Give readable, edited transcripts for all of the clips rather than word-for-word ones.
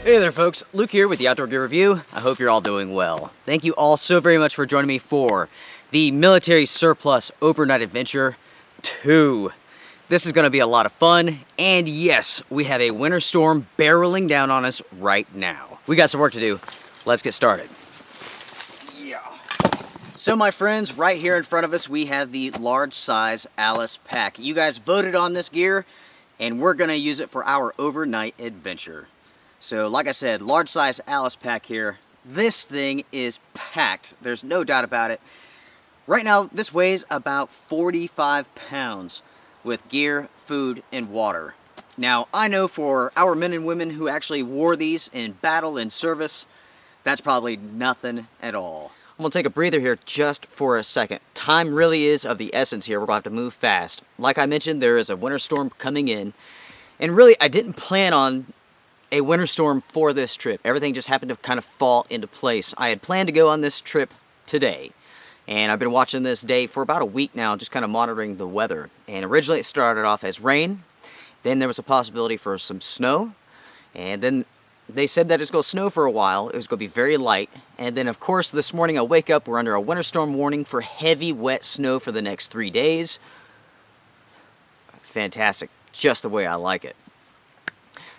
Hey there folks, Luke here with the Outdoor Gear Review. I hope you're all doing well. Thank you all so very much for joining me for the Military Surplus Overnight Adventure 2. This is going to be a lot of fun, and yes, we have a winter storm barreling down on us right now. We got some work to do. Let's get started. Yeah. So my friends, right here in front of us, we have the large size Alice pack. You guys voted on this gear, and we're going to use it for our overnight adventure. So like I said, large size Alice pack here. This thing is packed. There's no doubt about it. Right now, this weighs about 45 pounds with gear, food, and water. Now, I know for our men and women who actually wore these in battle and service, that's probably nothing at all. I'm gonna take a breather here just for a second. Time really is of the essence here. We're gonna have to move fast. Like I mentioned, there is a winter storm coming in. And really, I didn't plan on a winter storm for this trip. Everything just happened to kind of fall into place. I had planned to go on this trip today, and I've been watching this day for about a week now, just kind of monitoring the weather. And originally it started off as rain, then there was a possibility for some snow, and then they said that it's going to snow for a while. It was going to be very light, and then of course this morning I wake up, we're under a winter storm warning for heavy wet snow for the next 3 days. Fantastic, just the way I like it.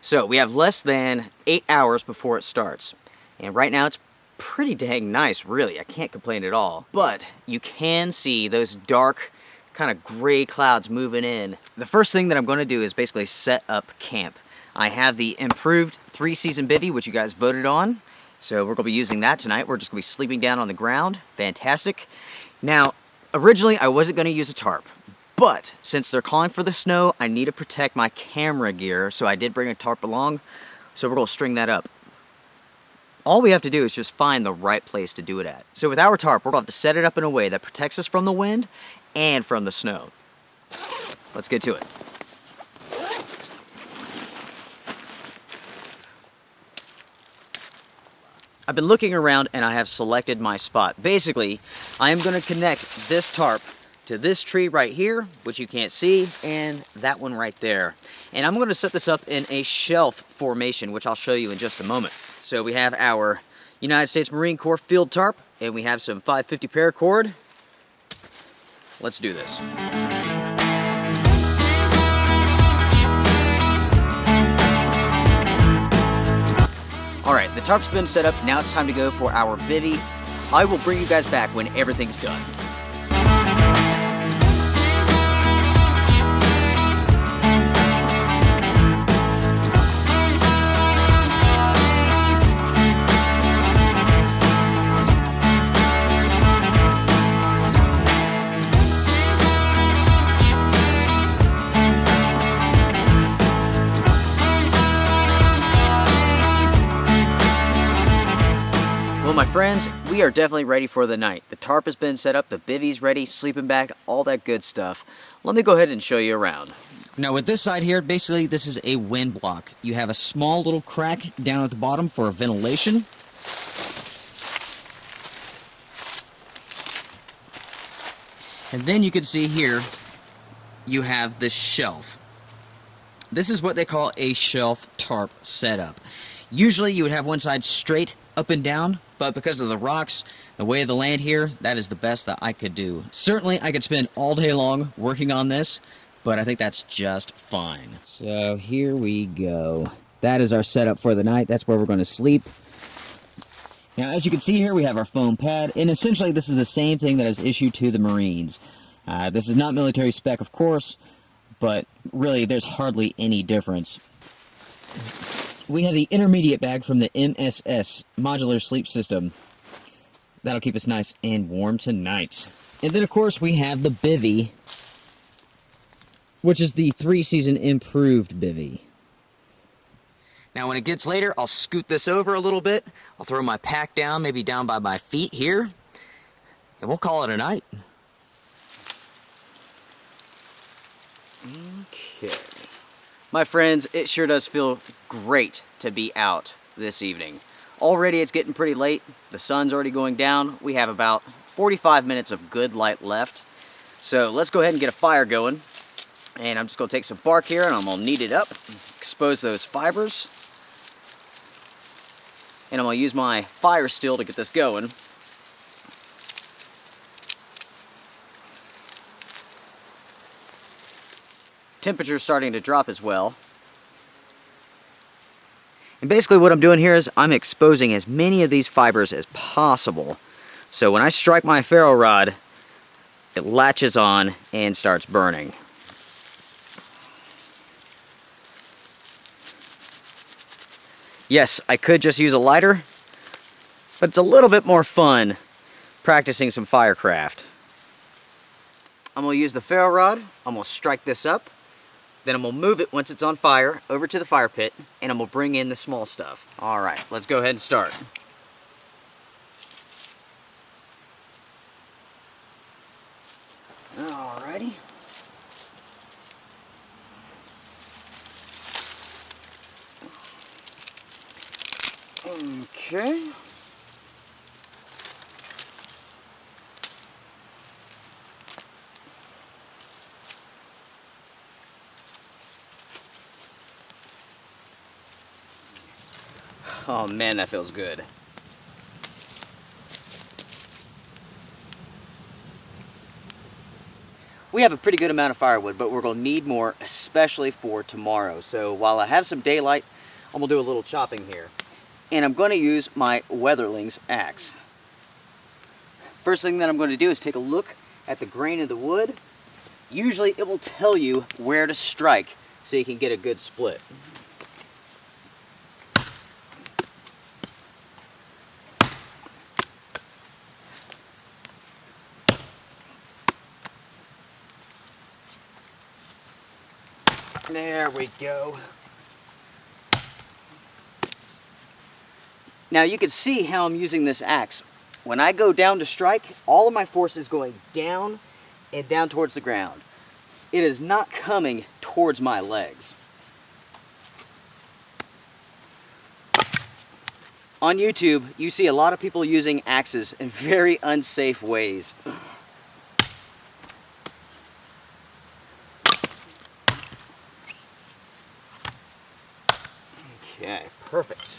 So we have less than 8 hours before it starts. And right now it's pretty dang nice, really. I can't complain at all. But you can see those dark, kind of gray clouds moving in. The first thing that I'm going to do is basically set up camp. I have the improved 3-season bivvy, which you guys voted on. So we're going to be using that tonight. We're just going to be sleeping down on the ground. Fantastic. Now, originally I wasn't going to use a tarp. But since they're calling for the snow, I need to protect my camera gear, so I did bring a tarp along, so we're going to string that up. All we have to do is just find the right place to do it at. So with our tarp, we're going to have to set it up in a way that protects us from the wind and from the snow. Let's get to it. I've been looking around and I have selected my spot. Basically, I am going to connect this tarp to this tree right here, which you can't see, and that one right there. And I'm going to set this up in a shelf formation, which I'll show you in just a moment. So we have our United States Marine Corps field tarp, and we have some 550 paracord. Let's do this. Alright, the tarp's been set up. Now it's time to go for our bivvy. I will bring you guys back when everything's done. Well, my friends, we are definitely ready for the night. The tarp has been set up, the bivvy's ready, sleeping bag, all that good stuff. Let me go ahead and show you around. Now with this side here, basically this is a wind block. You have a small little crack down at the bottom for ventilation. And then you can see here, you have this shelf. This is what they call a shelf tarp setup. Usually you would have one side straight up and down, but because of the rocks, the way of the land here, that is the best that I could do. Certainly I could spend all day long working on this, but I think that's just fine. So here we go. That is our setup for the night. That's where we're going to sleep. Now as you can see here, we have our foam pad, and essentially this is the same thing that is issued to the Marines. This is not military spec, of course, but really there's hardly any difference. We have the intermediate bag from the MSS Modular Sleep System. That'll keep us nice and warm tonight. And then of course we have the bivvy, which is the 3-season improved bivvy. Now when it gets later, I'll scoot this over a little bit. I'll throw my pack down, maybe down by my feet here, and we'll call it a night. Okay. My friends, it sure does feel great to be out this evening. Already it's getting pretty late. The sun's already going down. We have about 45 minutes of good light left. So let's go ahead and get a fire going. And I'm just going to take some bark here and I'm going to knead it up, expose those fibers. And I'm going to use my fire still to get this going. Temperature's starting to drop as well. And basically what I'm doing here is I'm exposing as many of these fibers as possible. So when I strike my ferro rod, it latches on and starts burning. Yes, I could just use a lighter, but it's a little bit more fun practicing some firecraft. I'm going to use the ferro rod, I'm going to strike this up, then I'm going to move it once it's on fire over to the fire pit, and I'm going to bring in the small stuff. Alright, let's go ahead and start. Alrighty. Okay. Oh man, that feels good. We have a pretty good amount of firewood, but we're going to need more, especially for tomorrow. So while I have some daylight, I'm going to do a little chopping here. And I'm going to use my Weatherling's axe. First thing that I'm going to do is take a look at the grain of the wood. Usually it will tell you where to strike so you can get a good split. There we go. Now you can see how I'm using this axe. When I go down to strike, all of my force is going down and down towards the ground. It is not coming towards my legs. On YouTube, you see a lot of people using axes in very unsafe ways. Okay, perfect.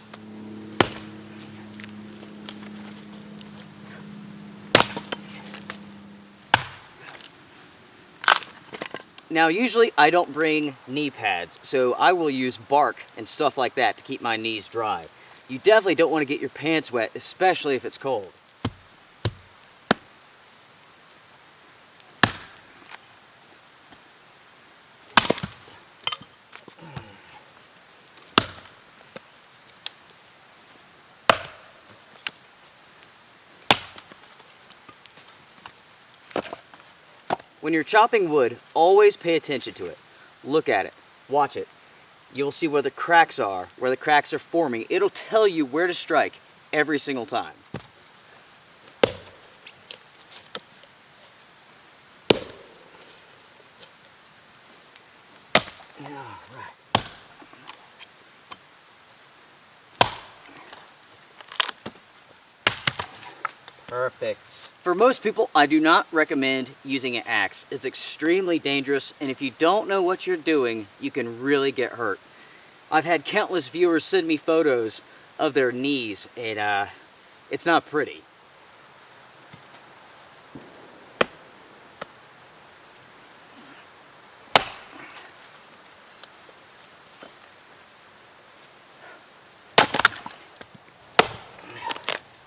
Now usually I don't bring knee pads, so I will use bark and stuff like that to keep my knees dry. You definitely don't want to get your pants wet, especially if it's cold. When you're chopping wood, always pay attention to it. Look at it, watch it. You'll see where the cracks are forming. It'll tell you where to strike every single time. All right. Perfect. For most people, I do not recommend using an axe. It's extremely dangerous, and if you don't know what you're doing, you can really get hurt. I've had countless viewers send me photos of their knees, and it's not pretty.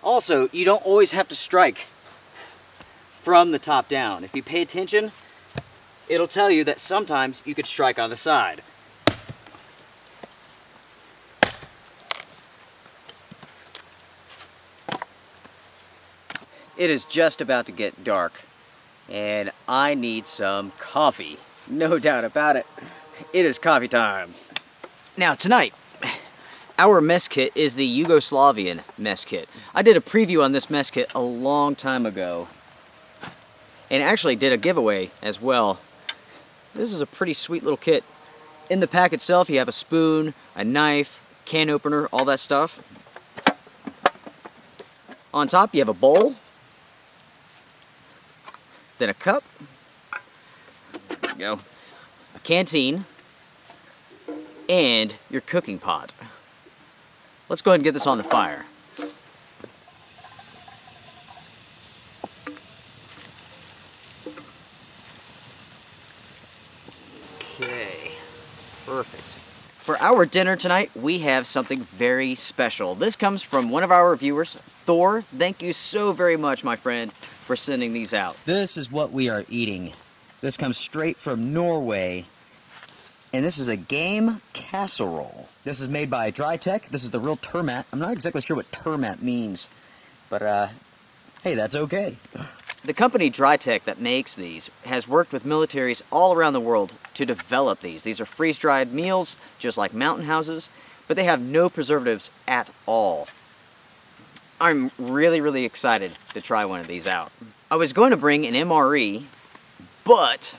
Also, you don't always have to strike from the top down. If you pay attention, it'll tell you that sometimes you could strike on the side. It is just about to get dark, and I need some coffee. No doubt about it. It is coffee time. Now tonight, our mess kit is the Yugoslavian mess kit. I did a preview on this mess kit a long time ago, and actually did a giveaway as well. This is a pretty sweet little kit. In the pack itself, you have a spoon, a knife, can opener, all that stuff. On top, you have a bowl, then a cup, there you go, a canteen, and your cooking pot. Let's go ahead and get this on the fire. Perfect. For our dinner tonight, we have something very special. This comes from one of our viewers, Thor. Thank you so very much, my friend, for sending these out. This is what we are eating. This comes straight from Norway, and this is a game casserole. This is made by Drenched. This is the real Termat. I'm not exactly sure what Termat means, but hey, that's okay. The company Drenched that makes these has worked with militaries all around the world to develop these. These are freeze-dried meals, just like mountain houses, but they have no preservatives at all. I'm really, really excited to try one of these out. I was going to bring an MRE, but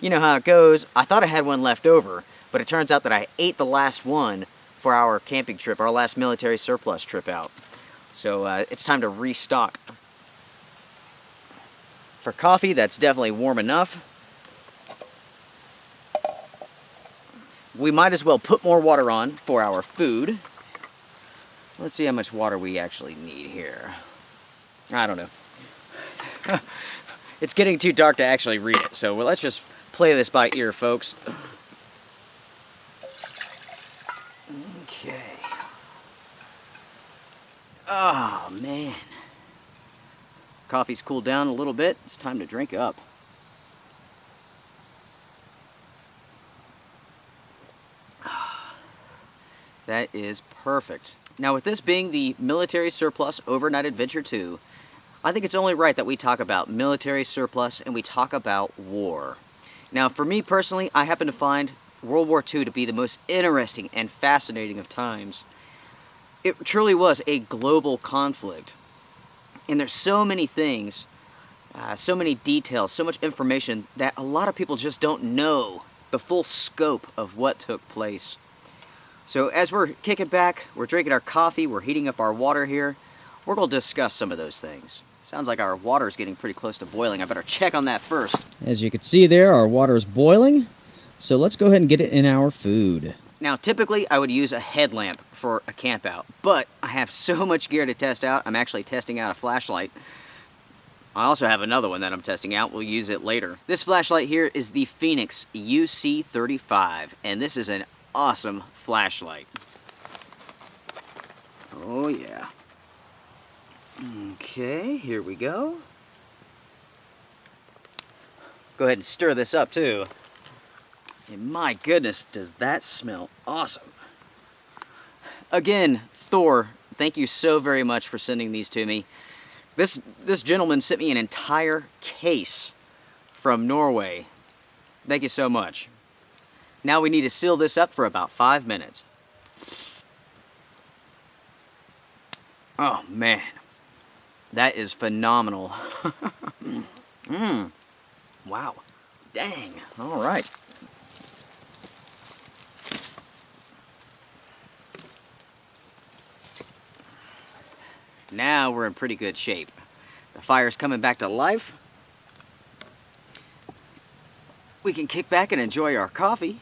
you know how it goes. I thought I had one left over, but it turns out that I ate the last one for our camping trip, our last military surplus trip out. So it's time to restock. For coffee, that's definitely warm enough. We might as well put more water on for our food. Let's see how much water we actually need here. I don't know. It's getting too dark to actually read it, so let's just play this by ear, folks. Okay. Oh, man. Coffee's cooled down a little bit. It's time to drink up. That is perfect. Now, with this being the Military Surplus Overnight Adventure 2, I think it's only right that we talk about military surplus and we talk about war. Now, for me personally, I happen to find World War II to be the most interesting and fascinating of times. It truly was a global conflict. And there's so many things, so many details, so much information that a lot of people just don't know the full scope of what took place. So as we're kicking back, we're drinking our coffee, we're heating up our water here, we're going to discuss some of those things. Sounds like our water is getting pretty close to boiling. I better check on that first. As you can see there, our water is boiling. So let's go ahead and get it in our food. Now, typically, I would use a headlamp for a camp out, but I have so much gear to test out, I'm actually testing out a flashlight. I also have another one that I'm testing out. We'll use it later. This flashlight here is the Phoenix UC35, and this is an awesome flashlight. Oh, yeah. Okay, here we go. Go ahead and stir this up, too. And my goodness, does that smell awesome. Again, Thor, thank you so very much for sending these to me. This gentleman sent me an entire case from Norway. Thank you so much. Now we need to seal this up for about 5 minutes. Oh man, that is phenomenal. Wow, dang, all right. Now we're in pretty good shape. The fire's coming back to life. We can kick back and enjoy our coffee.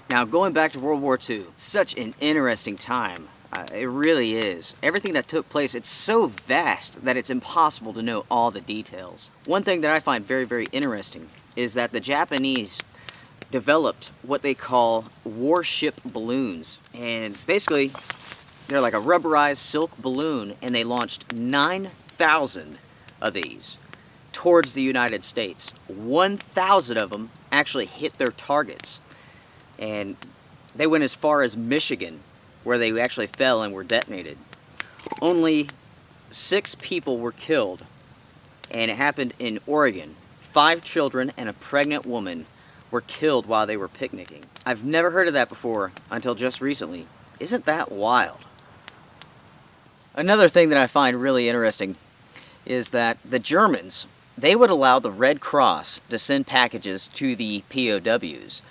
Now, going back to World War II, such an interesting time. It really is. Everything that took place, it's so vast that it's impossible to know all the details. One thing that I find very, very interesting is that the Japanese developed what they call warship balloons. And basically, they're like a rubberized silk balloon, and they launched 9,000 of these towards the United States. 1,000 of them actually hit their targets. And they went as far as Michigan, where they actually fell and were detonated. Only 6 people were killed, and it happened in Oregon. 5 children and a pregnant woman were killed while they were picnicking. I've never heard of that before until just recently. Isn't that wild? Another thing that I find really interesting is that the Germans, they would allow the Red Cross to send packages to the POWs.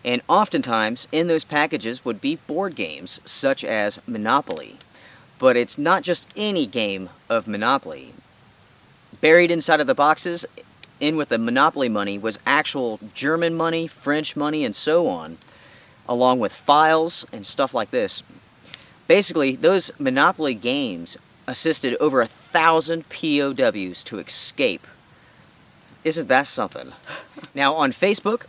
And oftentimes, in those packages would be board games, such as Monopoly. But it's not just any game of Monopoly. Buried inside of the boxes, in with the Monopoly money, was actual German money, French money, and so on, along with files and stuff like this. Basically, those Monopoly games assisted over 1,000 POWs to escape. Isn't that something? Now, on Facebook,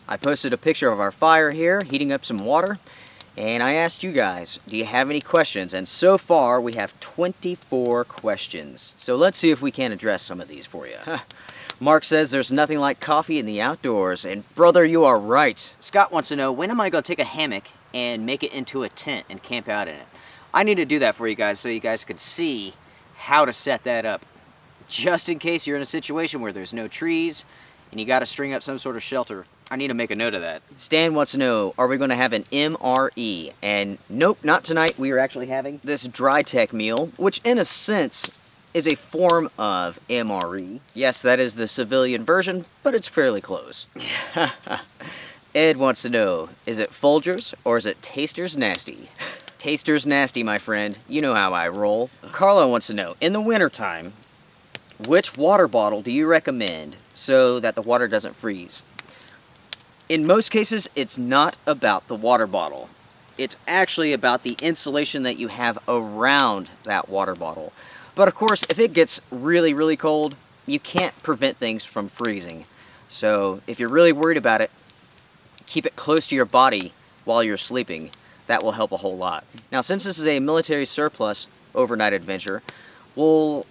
I posted a picture of our fire here, heating up some water, and I asked you guys, do you have any questions? And so far, we have 24 questions. So let's see if we can address some of these for you. Mark says there's nothing like coffee in the outdoors, and brother, you are right. Scott wants to know, when am I going to take a hammock and make it into a tent and camp out in it? I need to do that for you guys so you guys could see how to set that up. Just in case you're in a situation where there's no trees and you got to string up some sort of shelter. I need to make a note of that. Stan wants to know, are we going to have an MRE? And nope, not tonight. We are actually having this dry tech meal, which in a sense is a form of MRE. Yes, that is the civilian version, but it's fairly close. Ed wants to know, is it Folgers or is it Taster's Nasty? Taster's Nasty, my friend. You know how I roll. Carlo wants to know, in the wintertime, which water bottle do you recommend so that the water doesn't freeze? In most cases, it's not about the water bottle. It's actually about the insulation that you have around that water bottle. But of course, if it gets really, really cold, you can't prevent things from freezing. So if you're really worried about it, keep it close to your body while you're sleeping. That will help a whole lot. Now, since this is a military surplus overnight adventure, we'll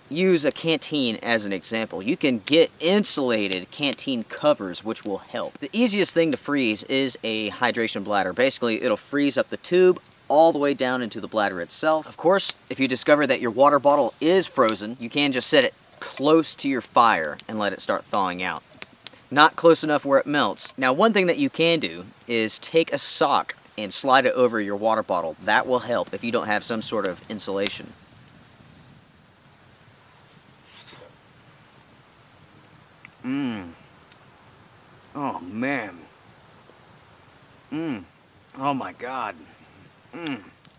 use a canteen as an example. You can get insulated canteen covers, which will help. The easiest thing to freeze is a hydration bladder. Basically, it'll freeze up the tube all the way down into the bladder itself. Of course, if you discover that your water bottle is frozen, you can just set it close to your fire and let it start thawing out. Not close enough where it melts. Now, one thing that you can do is take a sock and slide it over your water bottle. That will help if you don't have some sort of insulation. Oh, man. Oh, my God.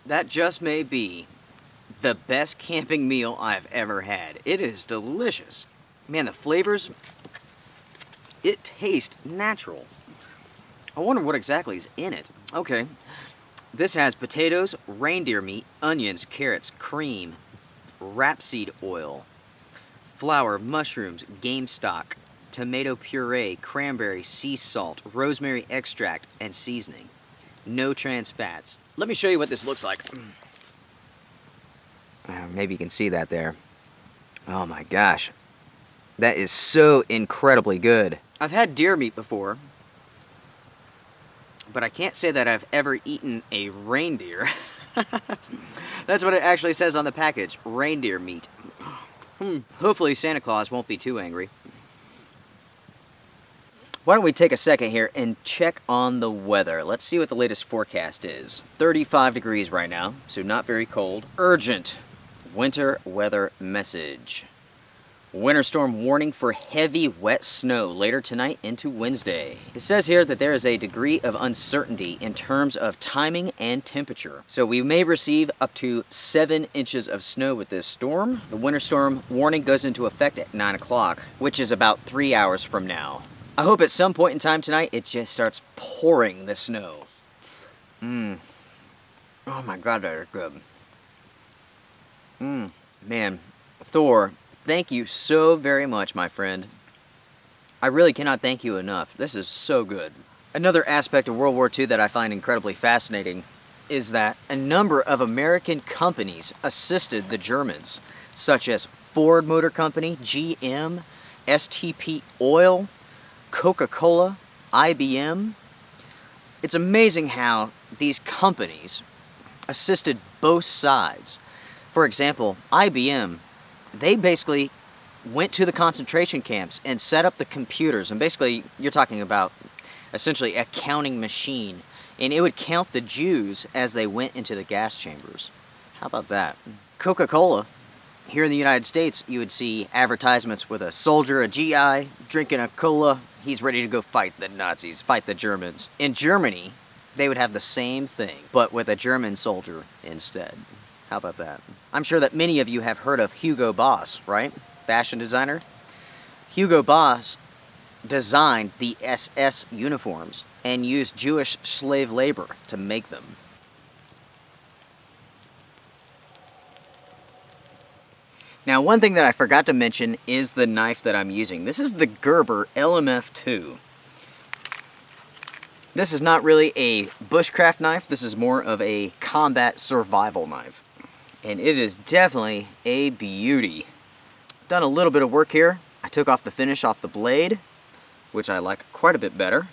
That just may be the best camping meal I've ever had. It is delicious. Man, the flavors, it tastes natural. I wonder what exactly is in it. Okay. This has potatoes, reindeer meat, onions, carrots, cream, rapeseed oil, flour, mushrooms, game stock, tomato puree, cranberry, sea salt, rosemary extract, and seasoning. No trans fats. Let me show you what this looks like. Maybe you can see that there. Oh my gosh. That is so incredibly good. I've had deer meat before, but I can't say that I've ever eaten a reindeer. That's what it actually says on the package, reindeer meat. Hopefully Santa Claus won't be too angry. Why don't we take a second here and check on the weather. Let's see what the latest forecast is. 35 degrees right now, so not very cold. Urgent winter weather message. Winter storm warning for heavy wet snow later tonight into Wednesday. It says here that there is a degree of uncertainty in terms of timing and temperature. So we may receive up to 7 inches of snow with this storm. The winter storm warning goes into effect at 9 o'clock, which is about 3 hours from now. I hope at some point in time tonight it just starts pouring the snow. Oh my God, that is good. Man, Thor, thank you so very much, my friend. I really cannot thank you enough. This is so good. Another aspect of World War II that I find incredibly fascinating is that a number of American companies assisted the Germans, such as Ford Motor Company, GM, STP Oil, Coca-Cola, IBM. It's amazing how these companies assisted both sides. For example, IBM, they basically went to the concentration camps and set up the computers. And basically, you're talking about essentially a counting machine. And it would count the Jews as they went into the gas chambers. How about that? Coca-Cola. Here in the United States, you would see advertisements with a soldier, a GI, drinking a cola. He's ready to go fight the Nazis, fight the Germans. In Germany, they would have the same thing, but with a German soldier instead. How about that? I'm sure that many of you have heard of Hugo Boss, right? Fashion designer. Hugo Boss designed the SS uniforms and used Jewish slave labor to make them. Now, one thing that I forgot to mention is the knife that I'm using. This is the Gerber LMF2. This is not really a bushcraft knife. This is more of a combat survival knife. And it is definitely a beauty. Done a little bit of work here. I took off the finish off the blade, which I like quite a bit better.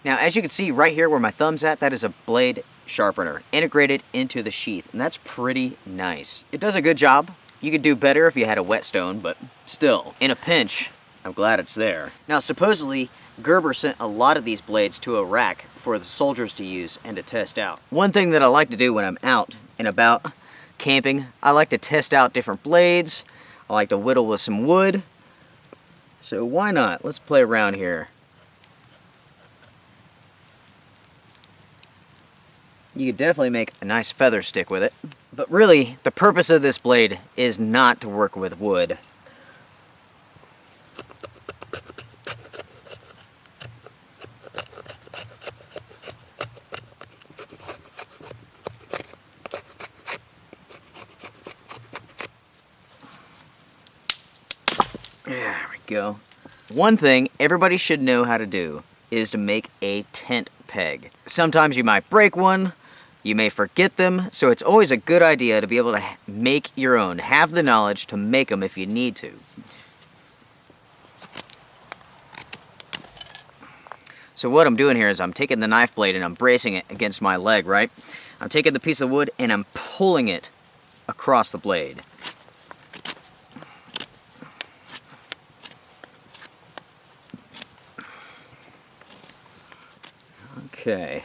Now, as you can see right here where my thumb's at, that is a blade sharpener integrated into the sheath, and that's pretty nice. It does a good job. You could do better if you had a whetstone, but still, in a pinch, I'm glad it's there. Now, supposedly, Gerber sent a lot of these blades to Iraq for the soldiers to use and to test out. One thing that I like to do when I'm out and about camping, I like to test out different blades. I like to whittle with some wood. So why not? Let's play around here. You could definitely make a nice feather stick with it. But really, the purpose of this blade is not to work with wood. There we go. One thing everybody should know how to do is to make a tent peg. Sometimes you might break one, you may forget them, so it's always a good idea to be able to make your own. Have the knowledge to make them if you need to. So what I'm doing here is I'm taking the knife blade and I'm bracing it against my leg, right? I'm taking the piece of wood and I'm pulling it across the blade. Okay.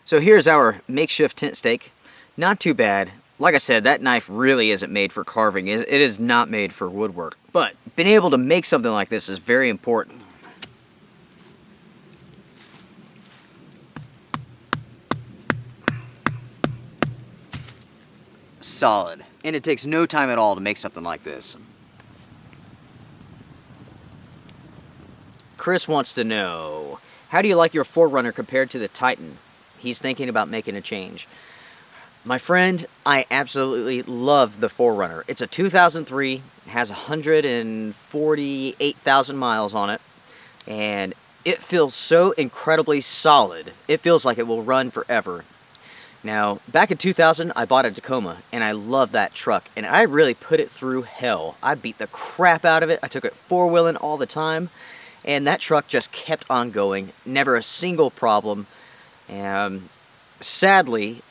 So here's our makeshift tent stake. Not too bad. Like I said, that knife really isn't made for carving. It is not made for woodwork. But being able to make something like this is very important. Solid. And it takes no time at all to make something like this. Chris wants to know, how do you like your 4Runner compared to the Titan? He's thinking about making a change. My friend, I absolutely love the 4Runner. It's a 2003, has 148,000 miles on it, and it feels so incredibly solid. It feels like it will run forever. Now, back in 2000, I bought a Tacoma, and I love that truck, and I really put it through hell. I beat the crap out of it. I took it four-wheeling all the time, and that truck just kept on going. Never a single problem. Sadly,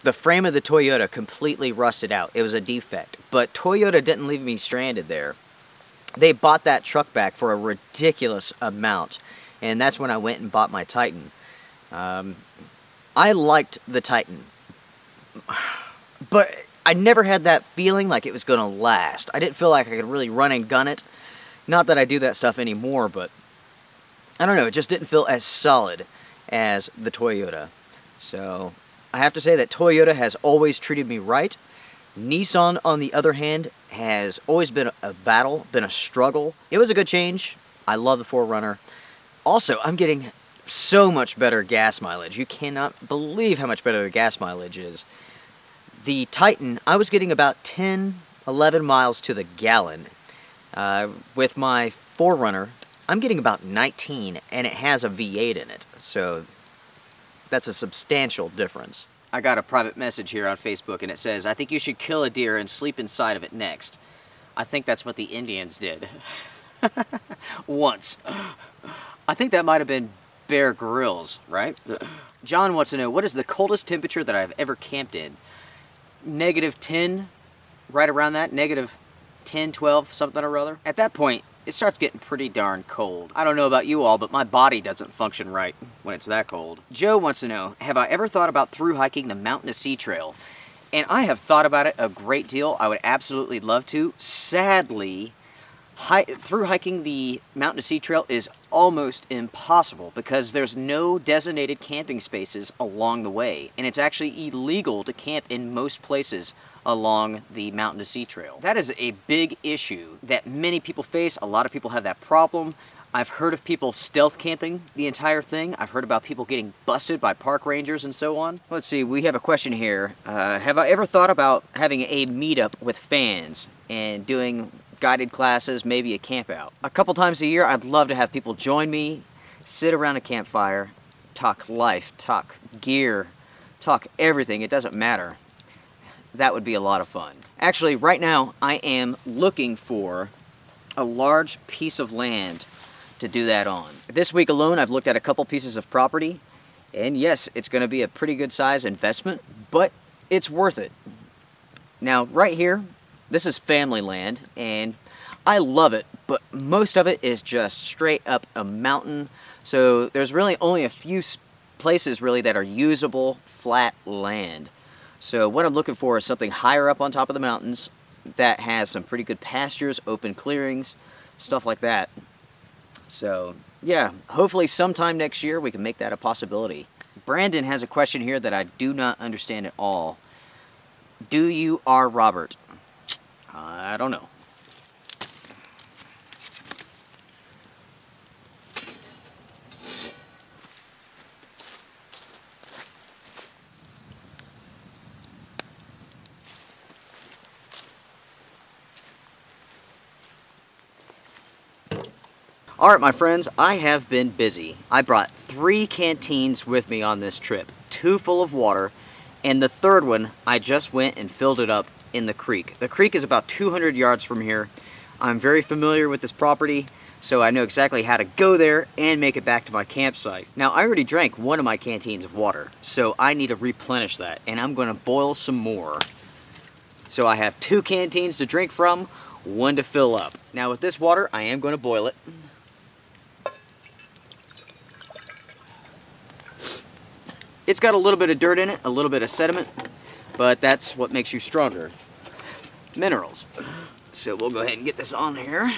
the frame of the Toyota completely rusted out. It was a defect, but Toyota didn't leave me stranded there. They bought that truck back for a ridiculous amount, and that's when I went and bought my Titan. I liked the Titan, but I never had that feeling like it was going to last. I didn't feel like I could really run and gun it. Not that I do that stuff anymore, but I don't know, it just didn't feel as solid as the Toyota. So I have to say that Toyota has always treated me right. Nissan, on the other hand, has always been a battle, been a struggle. It was a good change. I love the 4Runner. Also, I'm getting so much better gas mileage. You cannot believe how much better the gas mileage is. The Titan, I was getting about 10, 11 miles to the gallon. With my 4Runner, I'm getting about 19, and it has a V8 in it. So that's a substantial difference. I got a private message here on Facebook, and it says, I think you should kill a deer and sleep inside of it next. I think that's what the Indians did. Once. I think that might have been Bear Grylls, right? John wants to know, what is the coldest temperature that I've ever camped in? -10, right around that, -10, 12, something or other. At that point, it starts getting pretty darn cold. I don't know about you all, but my body doesn't function right when it's that cold. Joe wants to know, have I ever thought about through hiking the Mountain to Sea Trail? And I have thought about it a great deal. I would absolutely love to. Sadly, through hiking the Mountain to Sea Trail is almost impossible because there's no designated camping spaces along the way, and it's actually illegal to camp in most places along the Mountain to Sea Trail. That is a big issue that many people face. A lot of people have that problem. I've heard of people stealth camping the entire thing. I've heard about people getting busted by park rangers and so on. Let's see, we have a question here. Have I ever thought about having a meetup with fans and doing guided classes, maybe a camp out? A couple times a year, I'd love to have people join me, sit around a campfire, talk life, talk gear, talk everything. It doesn't matter. That would be a lot of fun. Actually, right now, I am looking for a large piece of land to do that on. This week alone, I've looked at a couple pieces of property, and yes, it's going to be a pretty good size investment, but it's worth it. Now, right here, this is family land, and I love it, but most of it is just straight up a mountain, so there's really only a few places really that are usable flat land. So what I'm looking for is something higher up on top of the mountains that has some pretty good pastures, open clearings, stuff like that. So yeah, hopefully sometime next year we can make that a possibility. Brandon has a question here that I do not understand at all. Do you are Robert? I don't know. Alright my friends, I have been busy. I brought 3 canteens with me on this trip, 2 full of water, and the third one I just went and filled it up in the creek. The creek is about 200 yards from here. I'm very familiar with this property, so I know exactly how to go there and make it back to my campsite. Now I already drank one of my canteens of water, so I need to replenish that, and I'm going to boil some more. So I have 2 canteens to drink from, 1 to fill up. Now with this water, I am going to boil it. It's got a little bit of dirt in it, a little bit of sediment, but that's what makes you stronger. Minerals. So we'll go ahead and get this on here,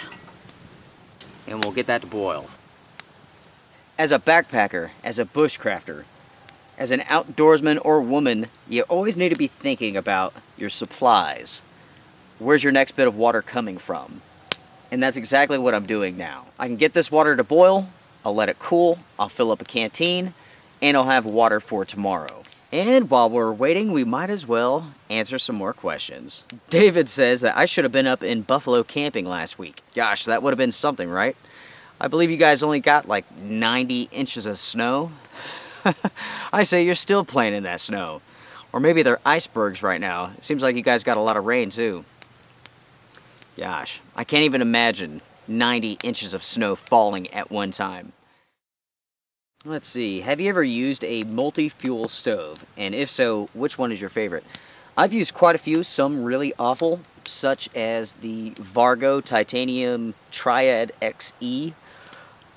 and we'll get that to boil. As a backpacker, as a bushcrafter, as an outdoorsman or woman, you always need to be thinking about your supplies. Where's your next bit of water coming from? And that's exactly what I'm doing now. I can get this water to boil, I'll let it cool, I'll fill up a canteen, and I'll have water for tomorrow. And while we're waiting, we might as well answer some more questions. David says that I should have been up in Buffalo camping last week. Gosh, that would have been something, right? I believe you guys only got like 90 inches of snow. I say you're still playing in that snow. Or maybe they're icebergs right now. It seems like you guys got a lot of rain too. Gosh, I can't even imagine 90 inches of snow falling at one time. Let's see, have you ever used a multi-fuel stove? And if so, which one is your favorite? I've used quite a few, some really awful, such as the Vargo Titanium Triad XE.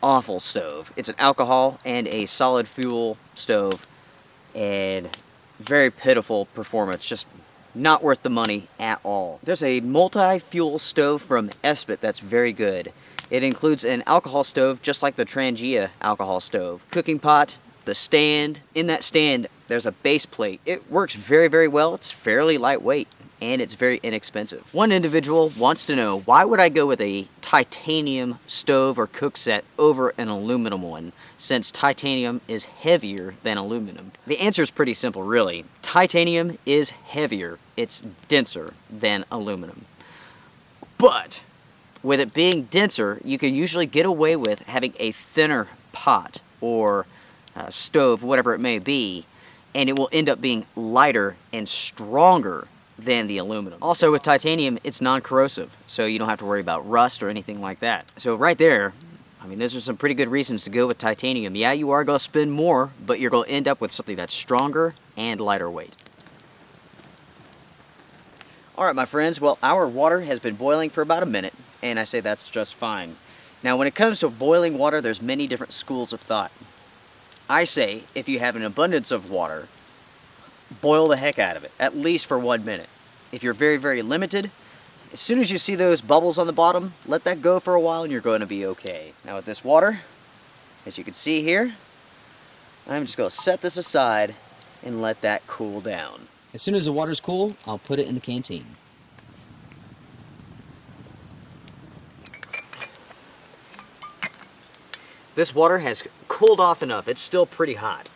Awful stove. It's an alcohol and a solid fuel stove, and very pitiful performance, just not worth the money at all. There's a multi-fuel stove from Espit that's very good. It includes an alcohol stove, just like the Trangia alcohol stove. Cooking pot, the stand. In that stand, there's a base plate. It works very, very well. It's fairly lightweight, and it's very inexpensive. One individual wants to know, why would I go with a titanium stove or cook set over an aluminum one, since titanium is heavier than aluminum? The answer is pretty simple, really. Titanium is heavier. It's denser than aluminum. But with it being denser, you can usually get away with having a thinner pot or stove, whatever it may be, and it will end up being lighter and stronger than the aluminum. Also with titanium, it's non-corrosive, so you don't have to worry about rust or anything like that. So right there, I mean, those are some pretty good reasons to go with titanium. Yeah, you are going to spend more, but you're going to end up with something that's stronger and lighter weight. Alright my friends, well, our water has been boiling for about a minute, and I say that's just fine. Now when it comes to boiling water, there's many different schools of thought. I say, if you have an abundance of water, boil the heck out of it, at least for 1 minute. If you're very, very limited, as soon as you see those bubbles on the bottom, let that go for a while and you're going to be okay. Now with this water, as you can see here, I'm just going to set this aside and let that cool down. As soon as the water's cool, I'll put it in the canteen. This water has cooled off enough. It's still pretty hot.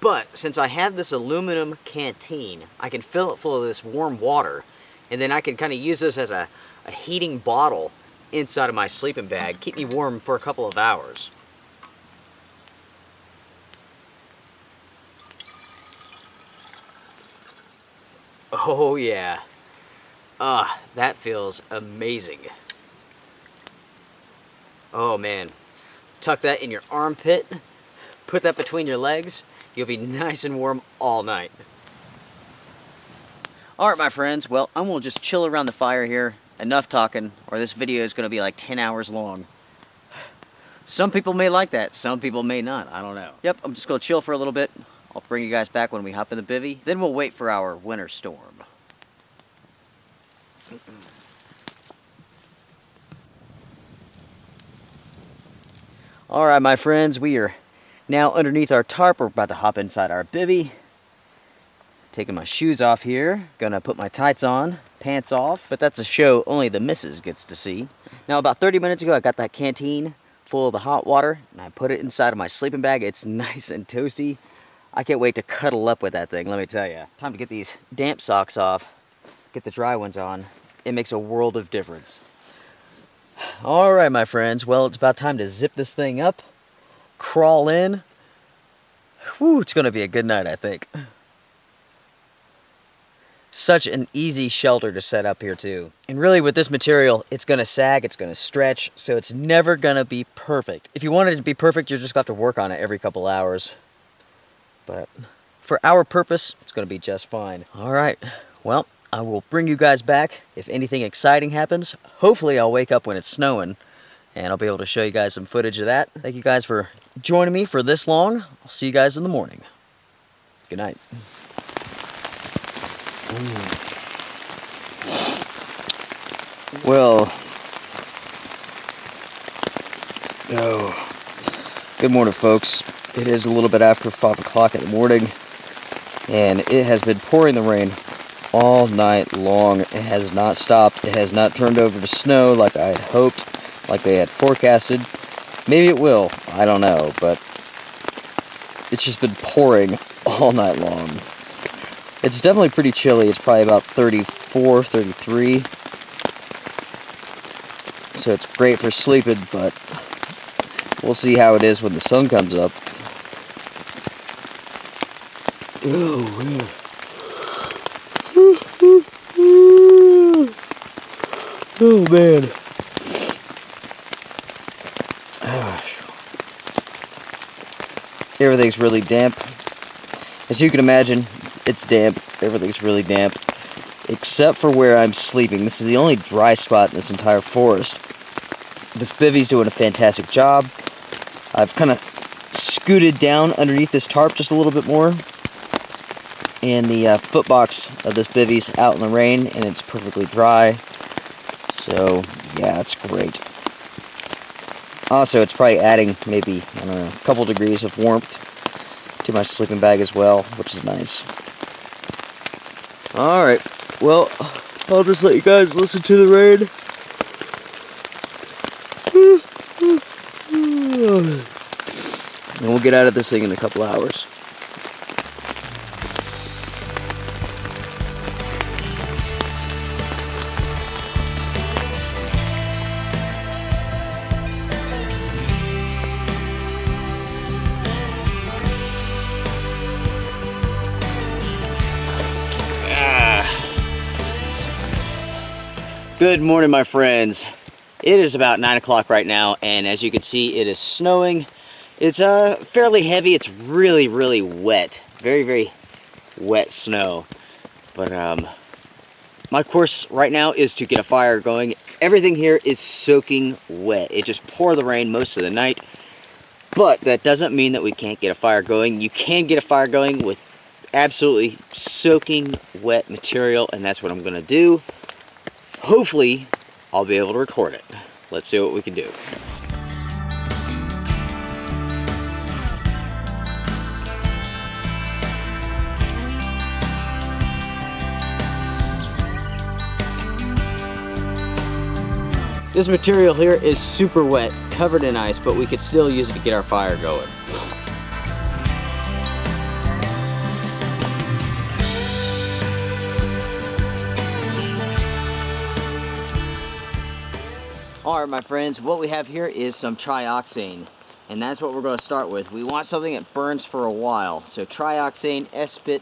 But since I have this aluminum canteen, I can fill it full of this warm water, and then I can kind of use this as a heating bottle inside of my sleeping bag, keep me warm for a couple of hours. Oh yeah. That feels amazing. Oh man. Tuck that in your armpit, put that between your legs, you'll be nice and warm all night. Alright my friends, well I'm gonna just chill around the fire here. Enough talking, or this video is gonna be like 10 hours long. Some people may like that, some people may not, I don't know. Yep, I'm just gonna chill for a little bit. I'll bring you guys back when we hop in the bivvy. Then we'll wait for our winter storm. Alright my friends, we are now underneath our tarp. We're about to hop inside our bivvy. Taking my shoes off here. Gonna put my tights on, pants off. But that's a show only the missus gets to see. Now about 30 minutes ago I got that canteen full of the hot water and I put it inside of my sleeping bag. It's nice and toasty. I can't wait to cuddle up with that thing, let me tell you. Time to get these damp socks off, get the dry ones on. It makes a world of difference. Alright my friends, well it's about time to zip this thing up, crawl in. Whew, it's gonna be a good night I think. Such an easy shelter to set up here too. And really with this material, it's gonna sag, it's gonna stretch, so it's never gonna be perfect. If you want it to be perfect, you're just gonna have to work on it every couple hours. But for our purpose, it's gonna be just fine. Alright, well, I will bring you guys back if anything exciting happens. Hopefully I'll wake up when it's snowing and I'll be able to show you guys some footage of that. Thank you guys for joining me for this long. I'll see you guys in the morning. Good night. Well, good morning folks. It is a little bit after 5 o'clock in the morning and it has been pouring the rain all night long. It has not stopped. It has not turned over to snow like I had hoped, like they had forecasted. Maybe it will, I don't know, but it's just been pouring all night long. It's definitely pretty chilly. It's probably about 34, 33. So it's great for sleeping, but we'll see how it is when the sun comes up. Oh, man. Oh man. Everything's really damp. As you can imagine, it's damp. Everything's really damp. Except for where I'm sleeping. This is the only dry spot in this entire forest. This bivvy's doing a fantastic job. I've kind of scooted down underneath this tarp just a little bit more. And the foot box of this bivvy's out in the rain and it's perfectly dry. So, yeah, it's great. Also, it's probably adding maybe, I don't know, a couple degrees of warmth to my sleeping bag as well, which is nice. Alright, well, I'll just let you guys listen to the rain. And we'll get out of this thing in a couple hours. Good morning, my friends. It is about 9 o'clock right now, and as you can see, it is snowing. It's fairly heavy. It's really, really wet. Very, very wet snow. But my course right now is to get a fire going. Everything here is soaking wet. It just poured the rain most of the night. But that doesn't mean that we can't get a fire going. You can get a fire going with absolutely soaking wet material, and that's what I'm going to do. Hopefully, I'll be able to record it. Let's see what we can do. This material here is super wet, covered in ice, but we could still use it to get our fire going. Alright my friends, what we have here is some trioxane, and that's what we're going to start with. We want something that burns for a while, so trioxane, S-Spit,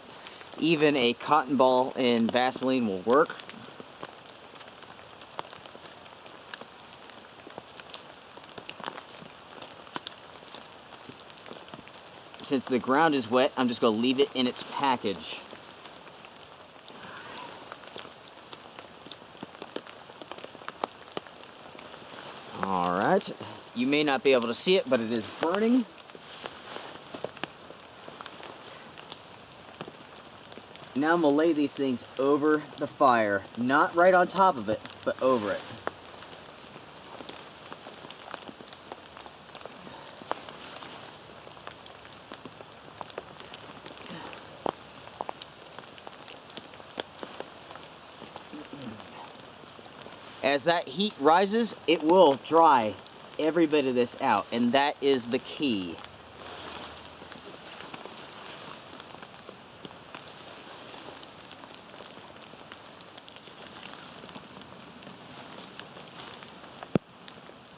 even a cotton ball and Vaseline will work. Since the ground is wet, I'm just going to leave it in its package. Alright, you may not be able to see it, but it is burning. Now I'm going to lay these things over the fire, not right on top of it, but over it. As that heat rises, it will dry every bit of this out, and that is the key.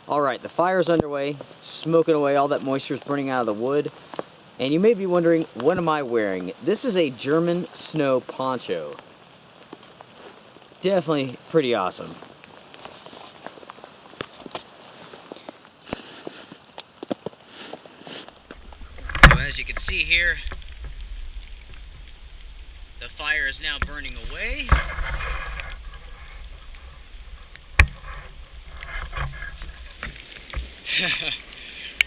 Alright, the fire's underway, smoking away, all that moisture is burning out of the wood. And you may be wondering, what am I wearing? This is a German snow poncho. Definitely pretty awesome. So as you can see here, the fire is now burning away.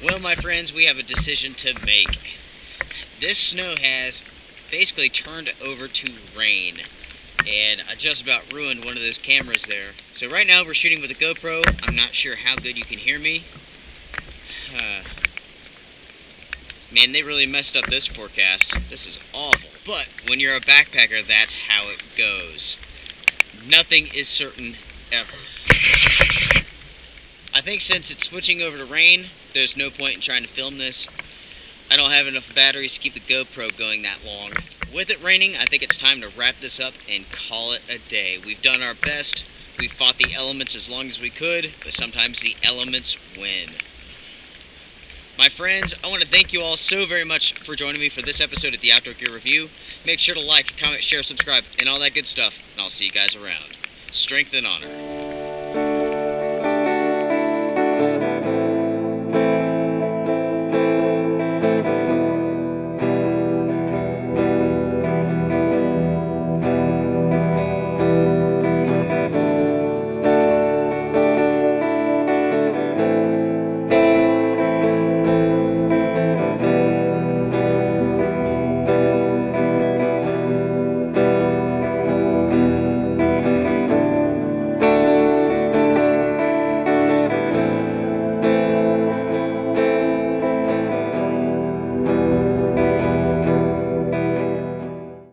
Well, my friends, we have a decision to make. This snow has basically turned over to rain, and I just about ruined one of those cameras there. So right now we're shooting with a GoPro. I'm not sure how good you can hear me. Man, they really messed up this forecast. This is awful. But when you're a backpacker, that's how it goes. Nothing is certain ever. I think since it's switching over to rain, there's no point in trying to film this. I don't have enough batteries to keep the GoPro going that long. With it raining, I think it's time to wrap this up and call it a day. We've done our best. We've fought the elements as long as we could, but sometimes the elements win. My friends, I want to thank you all so very much for joining me for this episode of the Outdoor Gear Review. Make sure to like, comment, share, subscribe, and all that good stuff, and I'll see you guys around. Strength and honor.